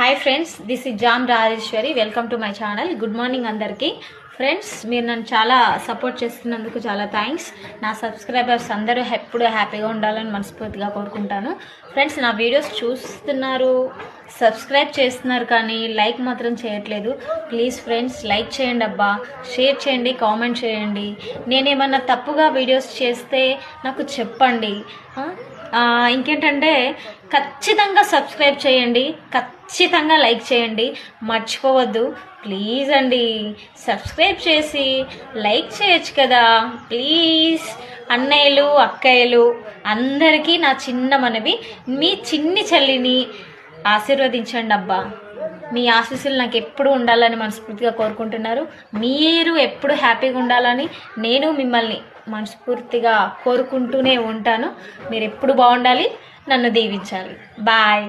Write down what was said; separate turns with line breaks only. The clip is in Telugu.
Hi friends, this is jam Rajeshwari. Welcome to my channel. Good morning అందరికీ. ఫ్రెండ్స్, మీరు నన్ను చాలా సపోర్ట్ చేస్తున్నందుకు చాలా థ్యాంక్స్. నా సబ్స్క్రైబర్స్ అందరూ ఎప్పుడు హ్యాపీగా ఉండాలని మనస్ఫూర్తిగా కోరుకుంటాను. ఫ్రెండ్స్, నా వీడియోస్ చూస్తున్నారు, సబ్స్క్రైబ్ చేస్తున్నారు, కానీ లైక్ మాత్రం చేయట్లేదు. ప్లీజ్ ఫ్రెండ్స్, లైక్ చేయండి అబ్బా, షేర్ చేయండి, కామెంట్ చేయండి. నేనేమన్నా తప్పుగా వీడియోస్ చేస్తే నాకు చెప్పండి. ఇంకేంటంటే ఖచ్చితంగా సబ్స్క్రైబ్ చేయండి, ఖచ్చితంగా లైక్ చేయండి, మర్చిపోవద్దు ప్లీజ్ అండి. సబ్స్క్రైబ్ చేసి లైక్ చేయొచ్చు కదా ప్లీజ్. అన్నయ్యలు అక్కయ్యలు అందరికీ నా చిన్న మనవి, మీ చిన్ని చెల్లిని ఆశీర్వదించండి అబ్బా. మీ ఆశీస్సులు నాకు ఎప్పుడు ఉండాలని మనస్ఫూర్తిగా కోరుకుంటున్నారు. మీరు ఎప్పుడు హ్యాపీగా ఉండాలని నేను మిమ్మల్ని మనస్ఫూర్తిగా కోరుకుంటూనే ఉంటాను. మీరు ఎప్పుడు బాగుండాలి, నన్ను దీవించాలి. బాయ్.